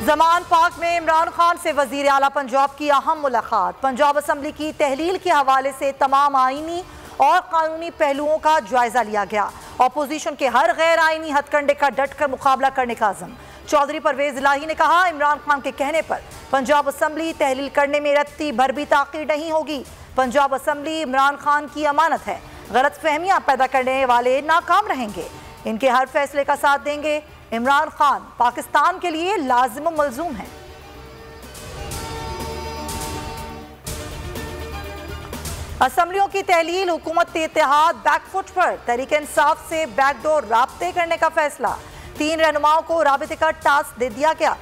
जमान पाक में इमरान खान से वजीर आला पंजाब की अहम मुलाकात। पंजाब असम्बली की तहलील के हवाले से तमाम आईनी और कानूनी पहलुओं का जायजा लिया गया। अपोजिशन के हर गैर आईनी हथकंडे का डट कर मुकाबला करने का अज़म। चौधरी परवेज इलाही ने कहा, इमरान खान के कहने पर पंजाब असम्बली तहलील करने में रत्ती भर भी ताक़ीर नहीं होगी। पंजाब असम्बली इमरान खान की अमानत है, गलत फहमियाँ पैदा करने वाले नाकाम रहेंगे, इनके हर फैसले का साथ देंगे। इमरान खान पाकिस्तान के लिए लाजिम व मलजूम है। असम्बलियों की तहलील, हुकूमत इत्तेहाद बैकफुट पर, तहरीक इंसाफ से बैकडोर राब्ते करने का फैसला। 3 रहनुमाओं को राबिते का टास्क दे दिया गया।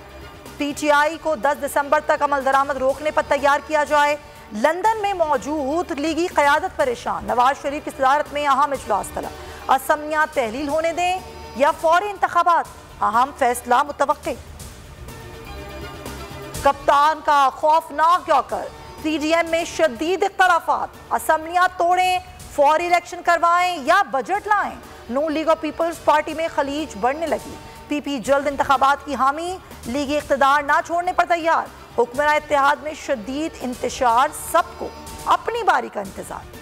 PTI को 10 दिसंबर तक अमल दरामद रोकने पर तैयार किया जाए। लंदन में मौजूद लीगी क़यादत परेशान, नवाज शरीफ की सदारत में अहम इजलास तलब। असम्बलियाँ तहलील होने दें या फौरी इंतखाबात, अहम फैसला मुतवक्के। कप्तान का खौफनाक यॉर्कर, PDM में शदीद इख्तलाफात, असम्बलियाँ तोड़ें, फौरी इलेक्शन करवाएं या बजट लाएं। नून लीग और पीपल्स पार्टी में खलीज बढ़ने लगी। PP जल्द इंतखाबात की हामी, लीगी इख्तिदार ना छोड़ने पर तैयार। हुक्मरान इत्तेहाद में शदीद इंतशार, सबको अपनी बारी का इंतजार।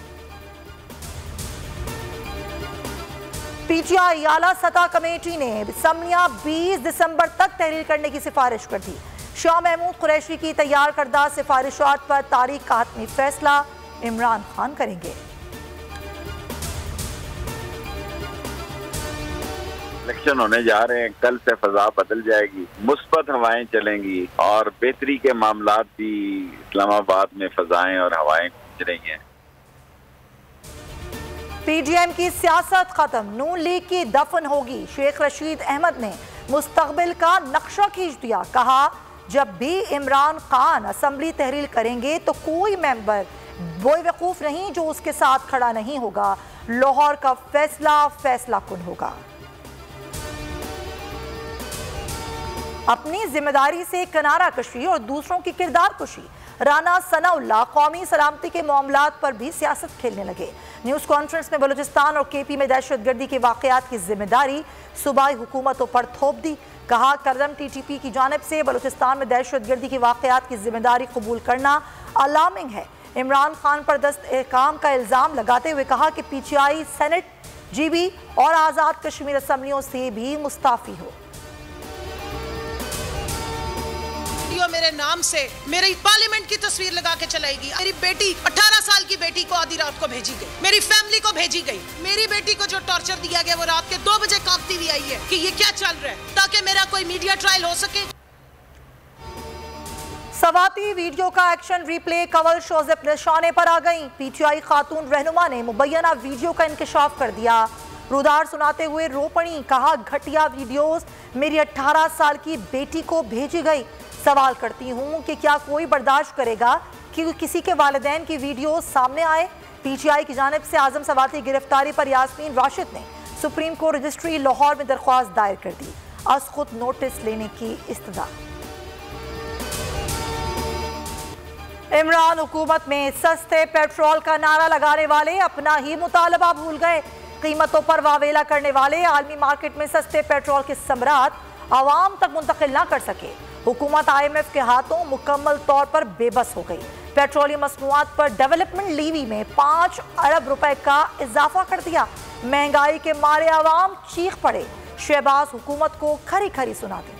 PTI आला सतह कमेटी ने असम्बलियाँ 20 दिसंबर तक तहरीर करने की सिफारिश कर दी। शाह महमूद कुरैशी की तैयार करदा सिफारिशात पर तारीख का हतमी फैसला इमरान खान करेंगे। इलेक्शन होने जा रहे हैं, कल से फजा बदल जाएगी, मुस्बत हवाएं चलेंगी और बेहतरी के मामलात भी इस्लामाबाद में फजाएं और हवाएं गूंज रही हैं। PDM की सियासत खत्म, नून लीग की दफन होगी। शेख रशीद अहमद ने मुस्तकबिल का नक्शा खींच दिया। कहा, जब भी इमरान खान असम्बली तहरीर करेंगे तो कोई मेंबर बेवकूफ नहीं जो उसके साथ खड़ा नहीं होगा। लाहौर का फैसला फैसला कुन होगा। अपनी जिम्मेदारी से किनारा कशी और दूसरों की किरदार कुशी, राना सनाउल्लाह कौमी सलामती के मामलात पर भी सियासत खेलने लगे। न्यूज़ कॉन्फ्रेंस में बलूचिस्तान और KP में दहशतगर्दी के वाक़यात की जिम्मेदारी सूबाई हुकूमतों पर थोप दी। कहा, करदम TTP की जानिब से बलूचिस्तान में दहशतगर्दी के वाक़यात की जिम्मेदारी कबूल करना अलार्मिंग है। इमरान खान पर दस्त-ए-काम का इल्ज़ाम लगाते हुए कहा कि PTI सेनेट, GB और आज़ाद कश्मीर असम्बलियों से भी मुस्ताफ़ी हो। मेरे नाम से मेरी पार्लियामेंट की तस्वीर लगा के चलाएगी। मेरी बेटी 18 साल की बेटी को आधी रात को भेजी गई, मेरी फैमिली को भेजी गई। मेरी बेटी को जो टॉर्चर दिया गया वो रात के 2 बजे कांपती हुई आई है कि ये क्या चल रहा है, ताकि मेरा कोई मीडिया ट्रायल हो सके। सवाती वीडियो का एक्शन रिप्ले कवल शोज़ निशाने पर आ गई। PTI खातून रहनुमा ने मुबैना वीडियो का इंकशाफ कर दिया। रुदार सुनाते हुए रो पड़ी। कहा, घटिया वीडियोस मेरी 18 साल की बेटी को भेजी गई। सवाल करती हूँ कि क्या कोई बर्दाश्त करेगा कि किसी के वालिदैन की वीडियो सामने आए। PTI की जानिब से आजम सवाती गिरफ्तारी पर यास्मीन राशिद ने सुप्रीम कोर्ट रजिस्ट्री लाहौर में दरख्वास्त दायर कर दी। अज खुद नोटिस लेने की इस्तदा। इमरान हुकूमत में सस्ते पेट्रोल का नारा लगाने वाले अपना ही मुतालबा भूल गए। कीमतों पर वावेला करने वाले आलमी मार्केट में सस्ते पेट्रोल के समरात आवाम तक मुंतकिल ना कर सके। हुकूमत IMF के हाथों मुकम्मल तौर पर बेबस हो गई। पेट्रोलियम मसनूआत पर डेवलपमेंट लीवी में 5 अरब रुपए का इजाफा कर दिया। महंगाई के मारे आवाम चीख पड़े। शहबाज हुकूमत को खरी खरी सुना दी।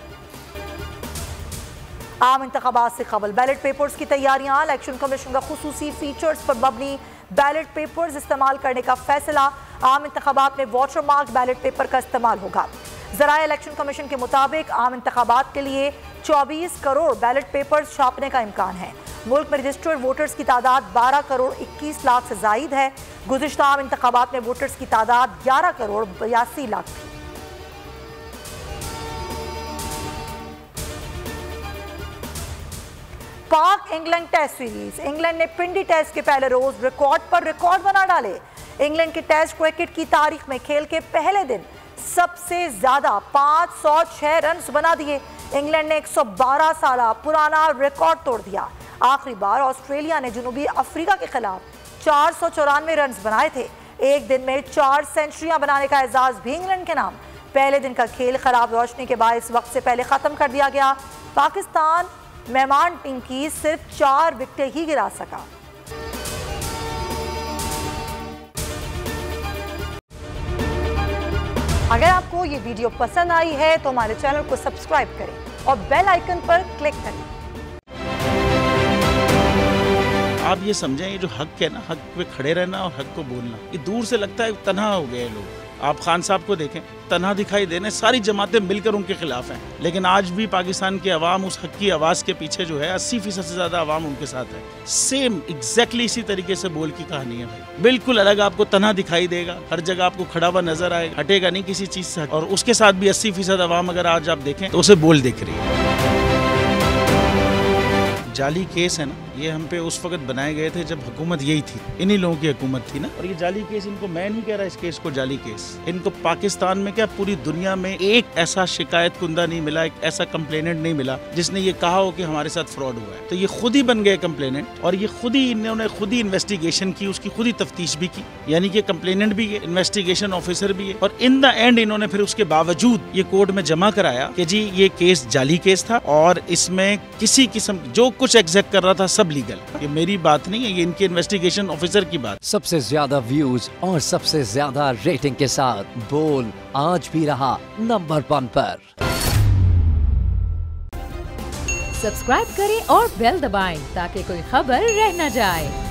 आम इंतखाबात से कबल बैलेट पेपर्स की तैयारियां, इलेक्शन कमीशन का खुसूसी फीचर्स पर मबनी बैलेट पेपर्स इस्तेमाल करने का फैसला। आम इंतखाबात में वाटर मार्क बैलेट पेपर का इस्तेमाल होगा। ज़राए इलेक्शन कमीशन के मुताबिक आम इंतखाबात के लिए 24 करोड़ बैलेट पेपर्स छापने का इम्कान है। मुल्क में रजिस्टर्ड वोटर्स की तादाद 12 करोड़ 21 लाख से जायद है। गुज़िश्ता आम इंतखाबात में वोटर्स की तादाद 11 करोड़ 82 लाख थी। पाक इंग्लैंड टेस्ट सीरीज, इंग्लैंड ने पिंडी टेस्ट के पहले रोज रिकॉर्ड पर रिकॉर्ड बना डाले। इंग्लैंड के टेस्ट क्रिकेट की तारीख में खेल के पहले दिन सबसे ज्यादा 506 रन बना दिए। इंग्लैंड ने 112 साल पुराना रिकॉर्ड तोड़ दिया। आखिरी बार ऑस्ट्रेलिया ने जनूबी अफ्रीका के खिलाफ 494 रन बनाए थे। एक दिन में 4 सेंचुरियां बनाने का एजाज भी इंग्लैंड के नाम। पहले दिन का खेल खराब रोशनी के बायस वक्त से पहले ख़त्म कर दिया गया। पाकिस्तान मेहमान टीम की सिर्फ 4 विकेटें ही गिरा सका। अगर आपको ये वीडियो पसंद आई है तो हमारे चैनल को सब्सक्राइब करें और बेल आइकन पर क्लिक करें। आप ये समझें, ये जो हक है ना, हक पे खड़े रहना और हक को बोलना, ये दूर से लगता है तन्हा हो गए लोग। आप खान साहब को देखें, तन्हा दिखाई देने, सारी जमातें मिलकर उनके खिलाफ हैं, लेकिन आज भी पाकिस्तान की आवाम उस हक की आवाज़ के पीछे जो है 80% से ज़्यादा आवाम उनके साथ है। सेम एग्जैक्टली इसी तरीके से बोल की कहानी है भाई, बिल्कुल अलग आपको तन्हा दिखाई देगा, हर जगह आपको खड़ा हुआ नजर आएगा, हटेगा नहीं किसी चीज़ से। और उसके साथ भी 80% आवाम अगर आज आप देखें तो उसे बोल दिख रही है। जाली केस है ना, ये हम पे उस वक्त बनाए गए थे जब हुकूमत यही थी, इन्हीं लोगों की हुकूमत थी ना। और ये जाली केस, इनको मैं नहीं कह रहा इस केस को जाली केस, इनको पाकिस्तान में क्या पूरी दुनिया में एक ऐसा शिकायत कुंदा नहीं मिला, एक ऐसा कंप्लेनेंट नहीं मिला जिसने ये कहा हो कि हमारे साथ फ्रॉड हुआ है। तो ये खुद ही बन गए कंप्लेनेंट और ये खुद ही इन्होंने खुद ही इन्वेस्टिगेशन की, उसकी खुद ही तफ्तीश भी की, यानी कि कंप्लेनेंट भी है, इन्वेस्टिगेशन ऑफिसर भी है। और इन द एंड इन्होंने फिर उसके बावजूद ये कोर्ट में जमा कराया कि जी ये केस जाली केस था और इसमें किसी किस्म जो कुछ एग्जैक्ट कर रहा था सब लीगल। ये मेरी बात नहीं है, ये इनके इन्वेस्टिगेशन ऑफिसर की बात। सबसे ज्यादा व्यूज और सबसे ज्यादा रेटिंग के साथ बोल आज भी रहा नंबर 1 पर। सब्सक्राइब करें और बेल दबाएं ताकि कोई खबर रह न जाए।